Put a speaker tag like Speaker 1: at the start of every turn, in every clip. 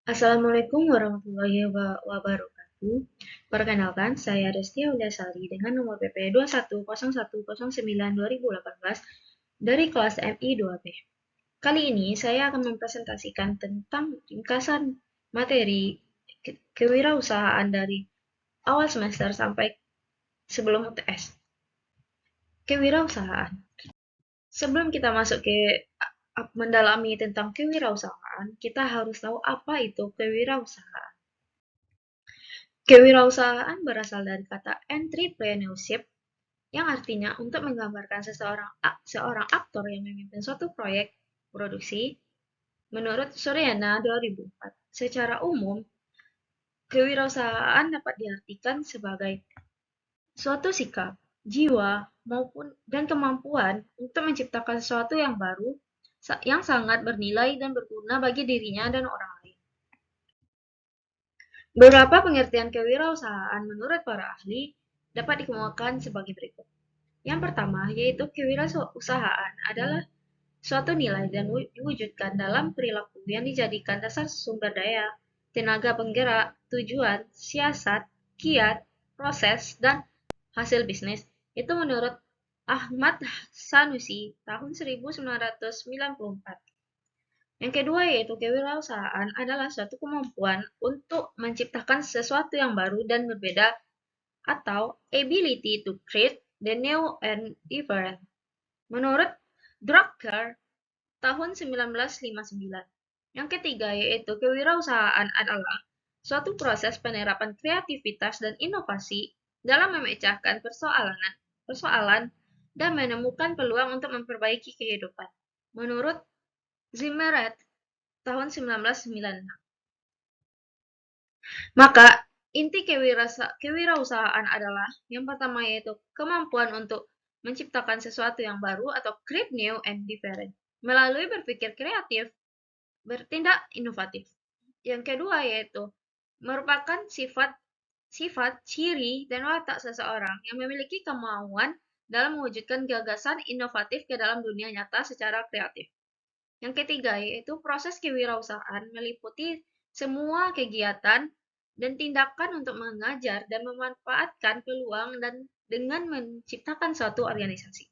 Speaker 1: Assalamualaikum warahmatullahi wabarakatuh. Perkenalkan, saya Destia Ulasari dengan nomor PP 210109/2018 dari kelas MI 2B. Kali ini saya akan mempresentasikan tentang ringkasan materi kewirausahaan dari awal semester sampai sebelum UTS. Kewirausahaan. Sebelum kita masuk ke mendalami tentang kewirausahaan, kita harus tahu apa itu kewirausahaan. Kewirausahaan berasal dari kata entrepreneurship yang artinya untuk menggambarkan seorang aktor yang memimpin suatu proyek produksi. Menurut Suryana 2004, secara umum, kewirausahaan dapat diartikan sebagai suatu sikap, jiwa, maupun dan kemampuan untuk menciptakan sesuatu yang baru, yang sangat bernilai dan berguna bagi dirinya dan orang lain. Beberapa pengertian kewirausahaan menurut para ahli dapat dikemukakan sebagai berikut. Yang pertama, yaitu kewirausahaan adalah suatu nilai dan diwujudkan dalam perilaku yang dijadikan dasar sumber daya, tenaga penggerak, tujuan, siasat, kiat, proses, dan hasil bisnis. Itu menurut Ahmad Sanusi tahun 1994. Yang kedua yaitu kewirausahaan adalah suatu kemampuan untuk menciptakan sesuatu yang baru dan berbeda atau ability to create the new and different. Menurut Drucker tahun 1959. Yang ketiga yaitu kewirausahaan adalah suatu proses penerapan kreativitas dan inovasi dalam memecahkan persoalan dan menemukan peluang untuk memperbaiki kehidupan. Menurut Zimmerman tahun 1996. Maka, inti kewirausahaan adalah yang pertama yaitu kemampuan untuk menciptakan sesuatu yang baru atau create new and different melalui berpikir kreatif, bertindak inovatif. Yang kedua yaitu merupakan sifat, ciri, dan watak seseorang yang memiliki kemauan dalam mewujudkan gagasan inovatif ke dalam dunia nyata secara kreatif. Yang ketiga yaitu proses kewirausahaan meliputi semua kegiatan dan tindakan untuk mengajar dan memanfaatkan peluang dan dengan menciptakan suatu organisasi.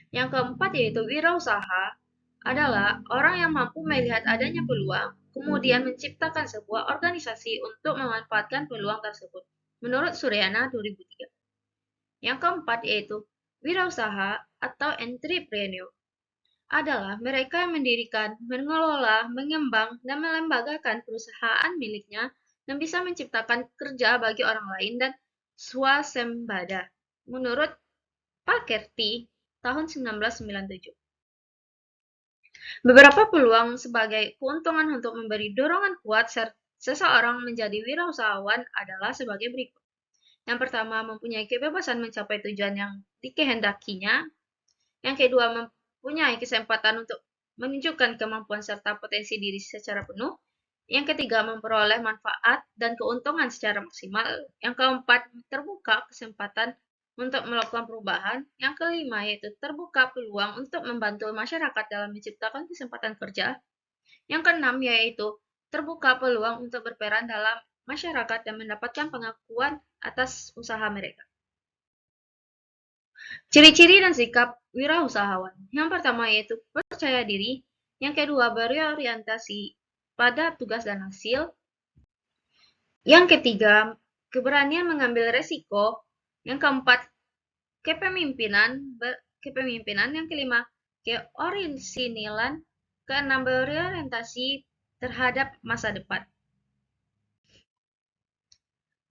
Speaker 1: Yang keempat yaitu wirausaha adalah orang yang mampu melihat adanya peluang, kemudian menciptakan sebuah organisasi untuk memanfaatkan peluang tersebut. Menurut Suryana 2003. Yang keempat yaitu wirausaha atau entrepreneur adalah mereka yang mendirikan, mengelola, mengembang, dan melembagakan perusahaan miliknya dan bisa menciptakan kerja bagi orang lain dan swasembada. Menurut Pakerti tahun 1997. Beberapa peluang sebagai keuntungan untuk memberi dorongan kuat seseorang menjadi wirausahawan adalah sebagai berikut. Yang pertama, mempunyai kebebasan mencapai tujuan yang dikehendakinya. Yang kedua, mempunyai kesempatan untuk menunjukkan kemampuan serta potensi diri secara penuh. Yang ketiga, memperoleh manfaat dan keuntungan secara maksimal. Yang keempat, terbuka kesempatan untuk melakukan perubahan. Yang kelima, yaitu terbuka peluang untuk membantu masyarakat dalam menciptakan kesempatan kerja. Yang keenam, yaitu terbuka peluang untuk berperan dalam masyarakat dan mendapatkan pengakuan atas usaha mereka. Ciri-ciri dan sikap wirausahawan. Yang pertama yaitu percaya diri. Yang kedua berorientasi pada tugas dan hasil. Yang ketiga keberanian mengambil resiko. Yang keempat kepemimpinan. Yang kelima keorisinilan. Keenam berorientasi terhadap masa depan.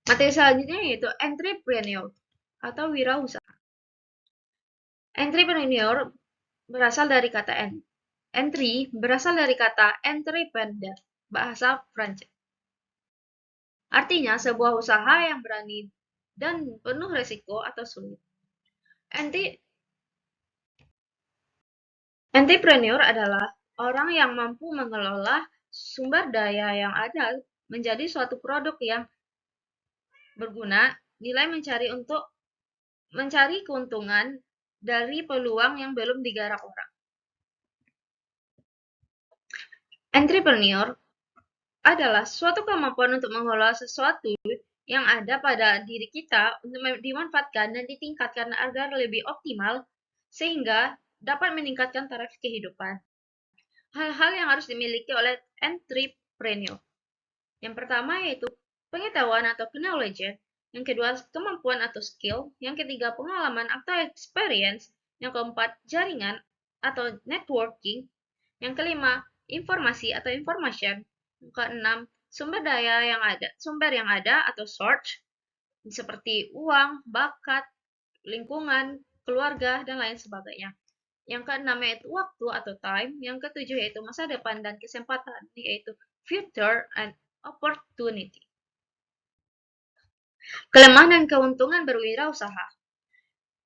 Speaker 1: Materi selanjutnya yaitu entrepreneur atau wirausaha. Entrepreneur berasal dari kata entreprendre, bahasa Prancis. Artinya sebuah usaha yang berani dan penuh resiko atau sulit. Entrepreneur adalah orang yang mampu mengelola sumber daya yang ada menjadi suatu produk yang berguna, nilai mencari keuntungan dari peluang yang belum digarap orang. Entrepreneur adalah suatu kemampuan untuk mengelola sesuatu yang ada pada diri kita untuk dimanfaatkan dan ditingkatkan agar lebih optimal sehingga dapat meningkatkan taraf kehidupan. Hal-hal yang harus dimiliki oleh entrepreneur. Yang pertama yaitu pengetahuan atau knowledge, yang kedua kemampuan atau skill, yang ketiga pengalaman atau experience, yang keempat jaringan atau networking, yang kelima informasi atau information, yang keenam sumber yang ada atau source seperti uang, bakat, lingkungan, keluarga, dan lain sebagainya. Yang keenam yaitu waktu atau time, yang ketujuh yaitu masa depan dan kesempatan, yaitu future and opportunity. Kelemahan dan keuntungan berwirausaha.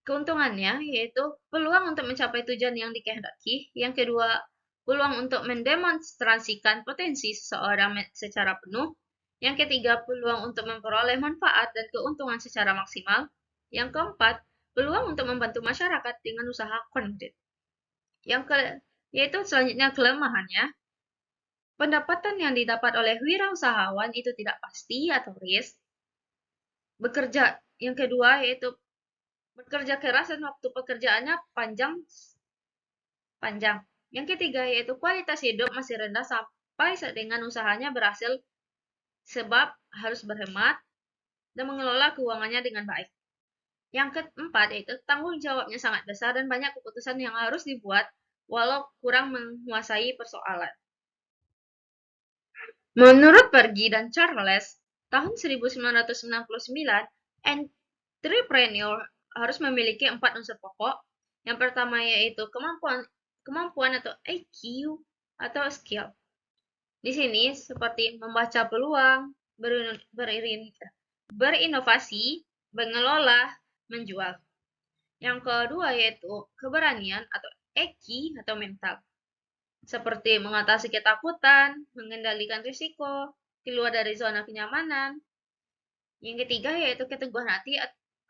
Speaker 1: Keuntungannya yaitu peluang untuk mencapai tujuan yang dikehendaki. Yang kedua, peluang untuk mendemonstrasikan potensi seseorang secara penuh. Yang ketiga, peluang untuk memperoleh manfaat dan keuntungan secara maksimal. Yang keempat, peluang untuk membantu masyarakat dengan usaha konten. Yaitu selanjutnya kelemahannya, pendapatan yang didapat oleh wirausahawan itu tidak pasti atau risk. Bekerja, yang kedua yaitu bekerja keras dan waktu pekerjaannya panjang. Yang ketiga yaitu kualitas hidup masih rendah sampai dengan usahanya berhasil sebab harus berhemat dan mengelola keuangannya dengan baik. Yang keempat yaitu tanggung jawabnya sangat besar dan banyak keputusan yang harus dibuat walau kurang menguasai persoalan. Menurut Pergi dan Charles, tahun 1999, entrepreneur harus memiliki 4 unsur pokok. Yang pertama yaitu kemampuan atau IQ atau skill. Di sini seperti membaca peluang, berinovasi, mengelola, menjual. Yang kedua yaitu keberanian atau EQ atau mental. Seperti mengatasi ketakutan, mengendalikan risiko, keluar dari zona kenyamanan. Yang ketiga yaitu keteguhan hati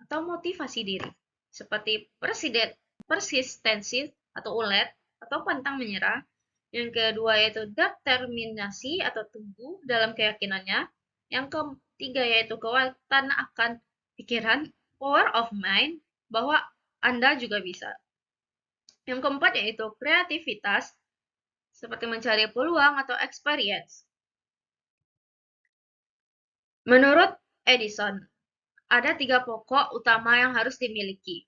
Speaker 1: atau motivasi diri, seperti persistensi atau ulet atau pantang menyerah. Yang kedua yaitu determinasi atau teguh dalam keyakinannya. Yang ketiga yaitu kekuatan akan pikiran, power of mind, bahwa Anda juga bisa. Yang keempat yaitu kreativitas, seperti mencari peluang atau experience. Menurut Edison, ada 3 pokok utama yang harus dimiliki.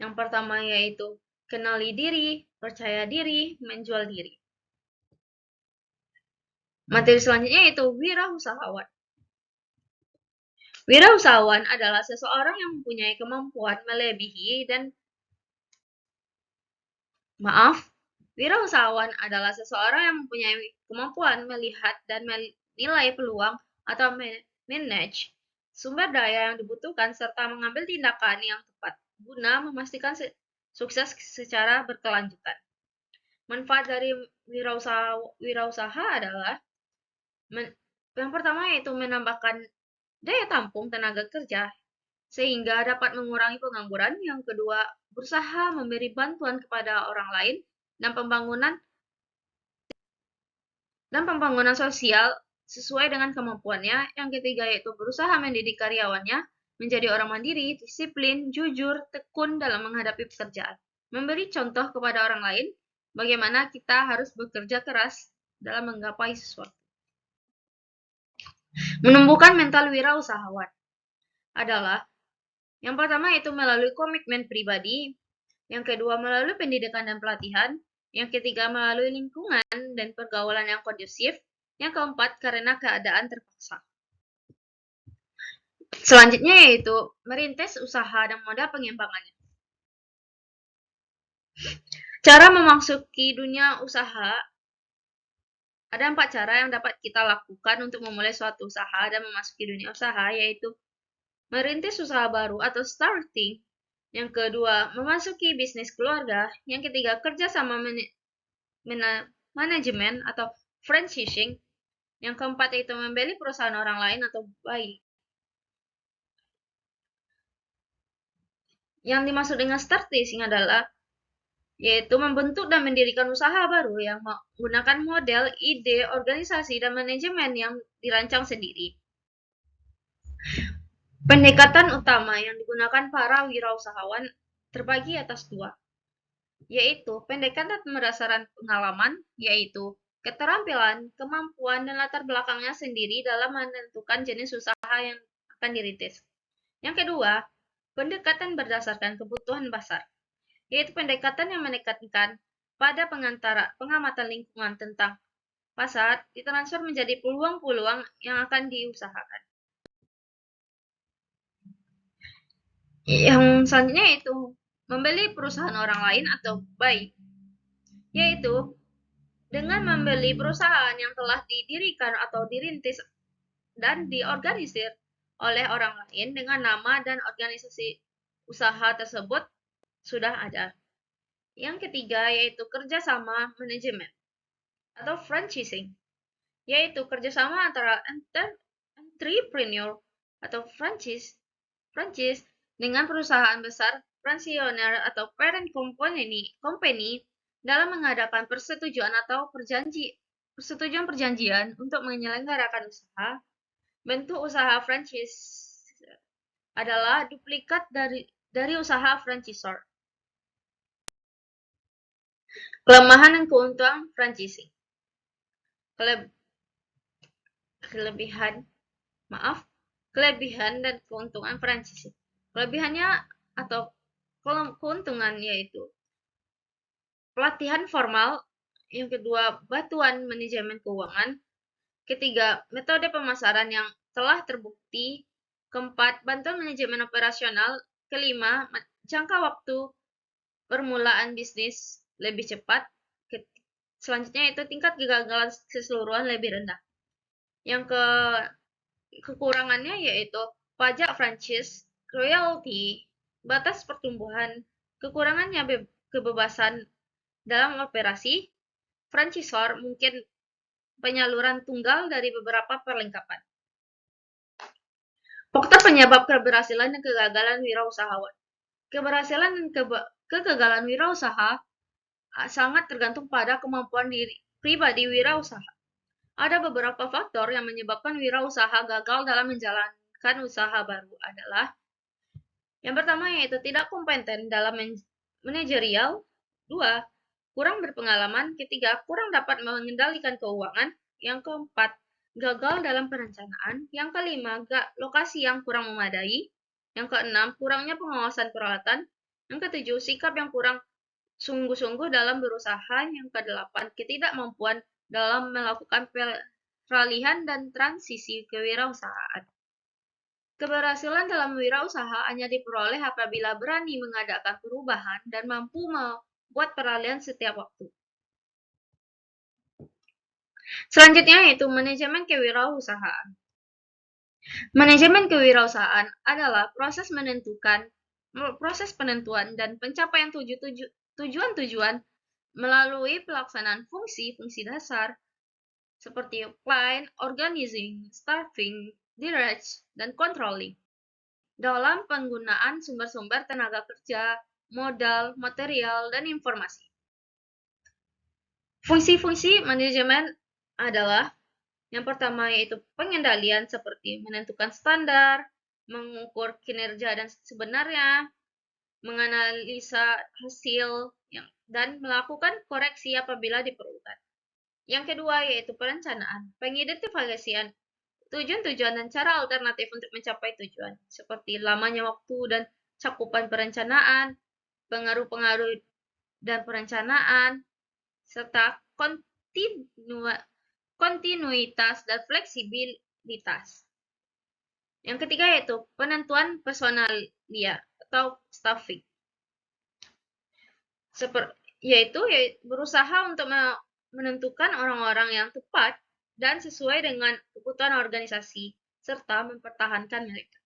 Speaker 1: Yang pertama yaitu kenali diri, percaya diri, menjual diri. Materi selanjutnya yaitu wirausahawan. Wirausahawan adalah seseorang yang mempunyai kemampuan melebihi dan Wirausahawan adalah seseorang yang mempunyai kemampuan melihat dan menilai peluang atau manage sumber daya yang dibutuhkan serta mengambil tindakan yang tepat guna memastikan sukses secara berkelanjutan. Manfaat dari wirausaha adalah yang pertama yaitu menambahkan daya tampung tenaga kerja sehingga dapat mengurangi pengangguran. Yang kedua, berusaha memberi bantuan kepada orang lain dan pembangunan sosial sesuai dengan kemampuannya. Yang ketiga yaitu berusaha mendidik karyawannya menjadi orang mandiri, disiplin, jujur, tekun dalam menghadapi pekerjaan. Memberi contoh kepada orang lain bagaimana kita harus bekerja keras dalam menggapai sesuatu. Menumbuhkan mental wirausahawan adalah yang pertama yaitu melalui komitmen pribadi, yang kedua melalui pendidikan dan pelatihan, yang ketiga melalui lingkungan dan pergaulan yang kondusif, yang keempat karena keadaan terpaksa. Selanjutnya yaitu merintis usaha dan modal pengembangannya. Cara memasuki dunia usaha, ada 4 cara yang dapat kita lakukan untuk memulai suatu usaha dan memasuki dunia usaha, yaitu merintis usaha baru atau starting. Yang kedua, memasuki bisnis keluarga. Yang ketiga, kerja sama manajemen atau franchising. Yang keempat, yaitu membeli perusahaan orang lain atau buy. Yang dimaksud dengan starting adalah yaitu membentuk dan mendirikan usaha baru yang menggunakan model, ide, organisasi, dan manajemen yang dirancang sendiri. Pendekatan utama yang digunakan para wirausahawan terbagi atas dua, yaitu pendekatan berdasarkan pengalaman, yaitu keterampilan, kemampuan, dan latar belakangnya sendiri dalam menentukan jenis usaha yang akan dirintis. Yang kedua, pendekatan berdasarkan kebutuhan pasar, yaitu pendekatan yang menekankan pada pengamatan lingkungan tentang pasar ditransfer menjadi peluang-peluang yang akan diusahakan. Yang selanjutnya itu membeli perusahaan orang lain atau buy, yaitu dengan membeli perusahaan yang telah didirikan atau dirintis dan diorganisir oleh orang lain dengan nama dan organisasi usaha tersebut sudah ada. Yang ketiga yaitu kerjasama manajemen atau franchising, yaitu kerjasama antara entrepreneur atau franchise dengan perusahaan besar franchiseor atau parent company dalam mengadakan persetujuan perjanjian untuk menyelenggarakan usaha. Bentuk usaha franchise adalah duplikat dari usaha franchisor. Kelemahan dan keuntungan franchising. Kelebihan dan keuntungan franchising. Kelebihannya atau keuntungan yaitu pelatihan formal, yang kedua bantuan manajemen keuangan, ketiga metode pemasaran yang telah terbukti, keempat bantuan manajemen operasional, kelima jangka waktu permulaan bisnis lebih cepat, selanjutnya itu tingkat kegagalan keseluruhan lebih rendah. Yang kekurangannya yaitu pajak franchise, royalty, batas pertumbuhan, kekurangannya kebebasan dalam operasi, franchisor mungkin penyaluran tunggal dari beberapa perlengkapan. Faktor penyebab keberhasilan dan kegagalan wirausahawan. Keberhasilan dan kegagalan wirausaha sangat tergantung pada kemampuan diri pribadi wirausaha. Ada beberapa faktor yang menyebabkan wirausaha gagal dalam menjalankan usaha baru adalah yang pertama yaitu tidak kompeten dalam manajerial, dua, kurang berpengalaman, ketiga, kurang dapat mengendalikan keuangan, yang keempat, gagal dalam perencanaan, yang kelima, lokasi yang kurang memadai, yang keenam, kurangnya pengawasan peralatan, yang ketujuh, sikap yang kurang sungguh-sungguh dalam berusaha, yang kedelapan, ketidakmampuan dalam melakukan peralihan dan transisi kewirausahaan. Keberhasilan dalam wirausaha hanya diperoleh apabila berani mengadakan perubahan dan mampu membuat peralihan setiap waktu. Selanjutnya yaitu manajemen kewirausahaan. Manajemen kewirausahaan adalah proses penentuan dan pencapaian tujuan-tujuan melalui pelaksanaan fungsi-fungsi dasar seperti plan, organizing, staffing, direct, dan controlling dalam penggunaan sumber-sumber tenaga kerja, modal, material, dan informasi. Fungsi-fungsi manajemen adalah yang pertama yaitu pengendalian seperti menentukan standar, mengukur kinerja dan sebenarnya, menganalisa hasil, dan melakukan koreksi apabila diperlukan. Yang kedua yaitu perencanaan, pengidentifikasian tujuan-tujuan dan cara alternatif untuk mencapai tujuan, seperti lamanya waktu dan cakupan perencanaan, pengaruh-pengaruh dan perencanaan, serta kontinuitas dan fleksibilitas. Yang ketiga yaitu penentuan personalia atau staffing. Yaitu berusaha untuk menentukan orang-orang yang tepat dan sesuai dengan kebutuhan organisasi, serta mempertahankan mereka.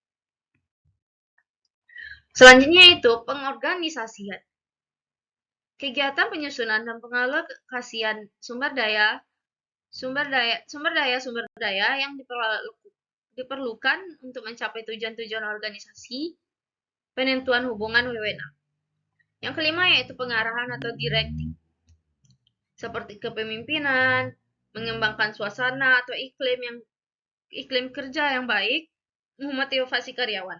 Speaker 1: Selanjutnya itu pengorganisasian. Kegiatan penyusunan dan pengalokasian sumber daya yang diperlukan untuk mencapai tujuan-tujuan organisasi, penentuan hubungan wewenang. Yang kelima yaitu pengarahan atau directing, seperti kepemimpinan, mengembangkan suasana atau iklim kerja yang baik, memotivasi karyawan.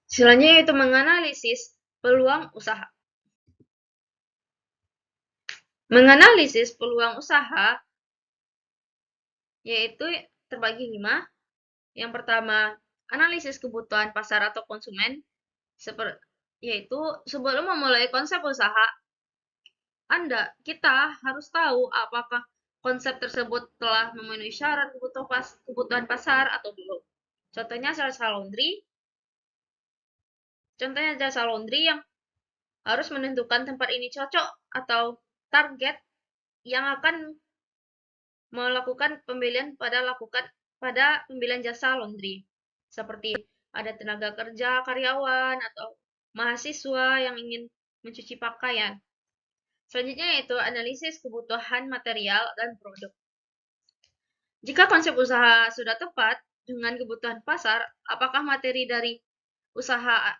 Speaker 1: Selanjutnya yaitu menganalisis peluang usaha. Menganalisis peluang usaha yaitu terbagi 5. Yang pertama, analisis kebutuhan pasar atau konsumen, yaitu sebelum memulai konsep usaha, kita harus tahu apakah konsep tersebut telah memenuhi syarat kebutuhan pasar atau belum. Contohnya jasa laundry yang harus menentukan tempat ini cocok atau target yang akan melakukan pembelian pada pembelian jasa laundry. Seperti ada tenaga kerja, karyawan, atau mahasiswa yang ingin mencuci pakaian. Selanjutnya yaitu analisis kebutuhan material dan produk. Jika konsep usaha sudah tepat dengan kebutuhan pasar, apakah materi dari usaha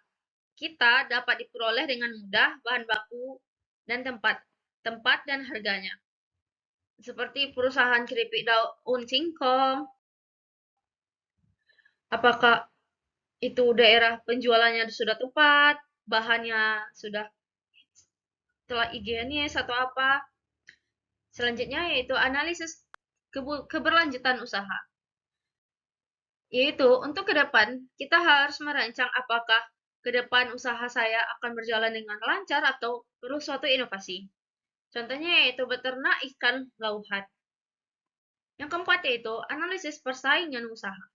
Speaker 1: kita dapat diperoleh dengan mudah, bahan baku, dan tempat dan harganya. Seperti perusahaan keripik daun singkong, apakah itu daerah penjualannya sudah tepat, bahannya sudah telah higienis atau apa. Selanjutnya yaitu analisis keberlanjutan usaha. Yaitu untuk ke depan, kita harus merancang apakah ke depan usaha saya akan berjalan dengan lancar atau perlu suatu inovasi. Contohnya yaitu beternak ikan lauhat. Yang keempat yaitu analisis persaingan usaha.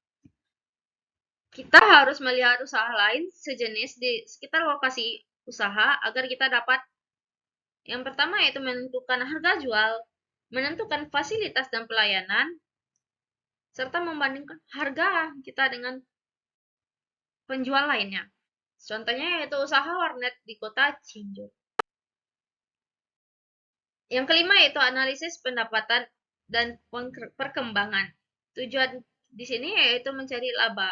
Speaker 1: Kita harus melihat usaha lain sejenis di sekitar lokasi usaha agar kita dapat yang pertama yaitu menentukan harga jual, menentukan fasilitas dan pelayanan, serta membandingkan harga kita dengan penjual lainnya. Contohnya yaitu usaha warnet di kota Cianjur. Yang kelima yaitu analisis pendapatan dan perkembangan. Tujuan di sini yaitu mencari laba.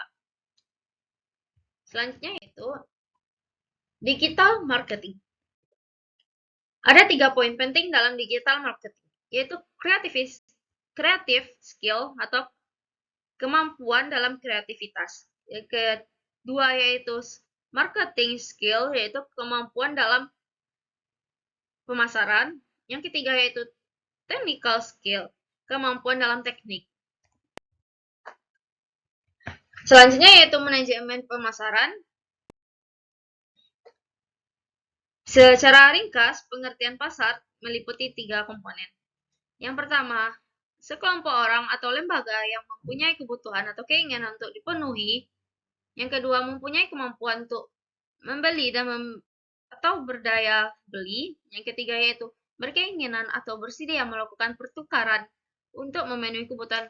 Speaker 1: Selanjutnya yaitu digital marketing. Ada 3 poin penting dalam digital marketing, yaitu creative skill atau kemampuan dalam kreativitas. Yang kedua yaitu marketing skill, yaitu kemampuan dalam pemasaran. Yang ketiga yaitu technical skill, kemampuan dalam teknik. Selanjutnya yaitu manajemen pemasaran. Secara ringkas, pengertian pasar meliputi 3 komponen. Yang pertama, sekelompok orang atau lembaga yang mempunyai kebutuhan atau keinginan untuk dipenuhi. Yang kedua, mempunyai kemampuan untuk membeli atau berdaya beli. Yang ketiga yaitu berkeinginan atau bersedia melakukan pertukaran untuk memenuhi kebutuhan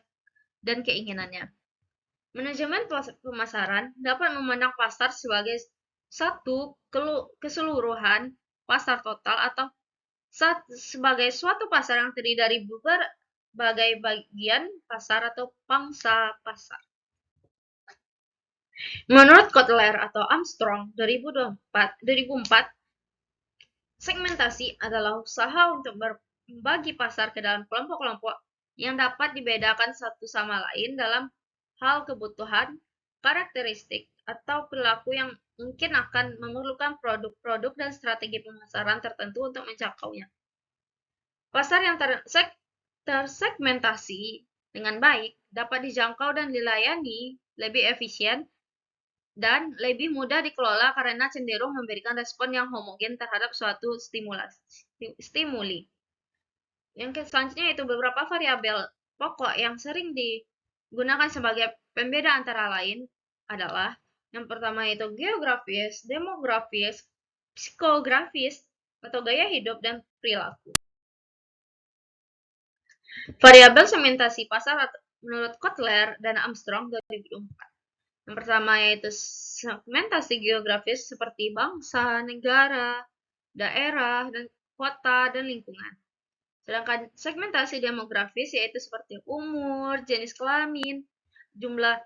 Speaker 1: dan keinginannya. Manajemen pemasaran dapat memandang pasar sebagai satu keseluruhan pasar total atau sebagai suatu pasar yang terdiri dari berbagai bagian pasar atau pangsa pasar. Menurut Kotler atau Armstrong 2004, segmentasi adalah usaha untuk membagi pasar ke dalam kelompok-kelompok yang dapat dibedakan satu sama lain dalam hal kebutuhan, karakteristik, atau perilaku yang mungkin akan memerlukan produk-produk dan strategi pemasaran tertentu untuk mencapainya. Pasar yang tersegmentasi dengan baik dapat dijangkau dan dilayani lebih efisien dan lebih mudah dikelola karena cenderung memberikan respon yang homogen terhadap suatu stimuli. Yang selanjutnya itu beberapa variabel pokok yang sering digunakan sebagai pembeda antara lain adalah yang pertama itu geografis, demografis, psikografis, atau gaya hidup dan perilaku. Variabel segmentasi pasar menurut Kotler dan Armstrong 2004. Yang pertama yaitu segmentasi geografis seperti bangsa, negara, daerah, dan kota, dan lingkungan. Sedangkan segmentasi demografis yaitu seperti umur, jenis kelamin, jumlah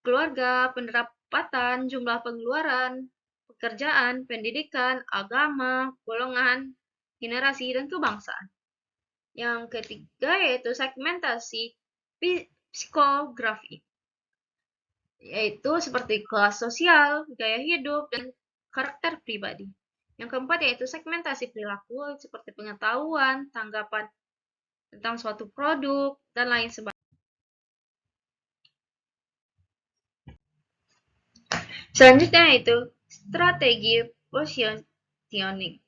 Speaker 1: keluarga, pendapatan, jumlah pengeluaran, pekerjaan, pendidikan, agama, golongan, generasi, dan kebangsaan. Yang ketiga yaitu segmentasi psikografi, yaitu seperti kelas sosial, gaya hidup, dan karakter pribadi. Yang keempat yaitu segmentasi perilaku seperti pengetahuan, tanggapan tentang suatu produk, dan lain sebagainya. Selanjutnya yaitu strategi positioning.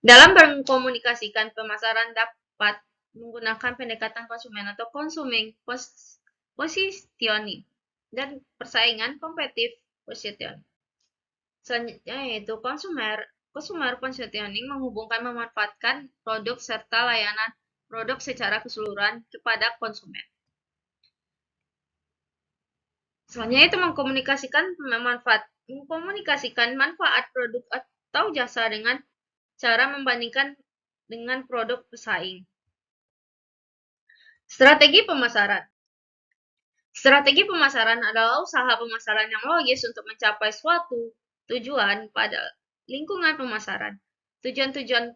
Speaker 1: Dalam mengkomunikasikan pemasaran dapat menggunakan pendekatan konsumen atau consuming positioning dan persaingan kompetitif positioning. Selanjutnya yaitu consumer positioning menghubungkan memanfaatkan produk serta layanan produk secara keseluruhan kepada konsumen. Selanjutnya itu mengkomunikasikan manfaat produk atau jasa dengan cara membandingkan dengan produk pesaing. Strategi pemasaran. Strategi pemasaran adalah usaha pemasaran yang logis untuk mencapai suatu tujuan pada lingkungan pemasaran. Tujuan-tujuan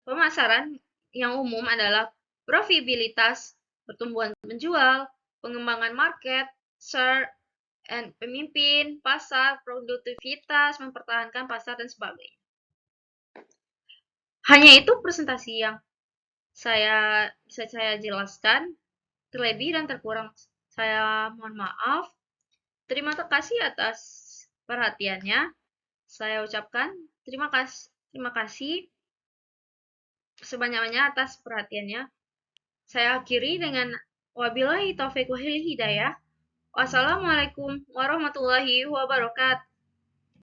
Speaker 1: pemasaran yang umum adalah profitabilitas, pertumbuhan penjual, pengembangan market, share, pemimpin, pasar, produktivitas, mempertahankan pasar, dan sebagainya. Hanya itu presentasi yang bisa saya jelaskan. Terlebih dan terkurang saya mohon maaf. Terima kasih atas perhatiannya. Saya ucapkan terima kasih sebanyak-banyaknya atas perhatiannya. Saya akhiri dengan wabillahi taufiq wal hidayah. Wassalamualaikum warahmatullahi wabarakatuh.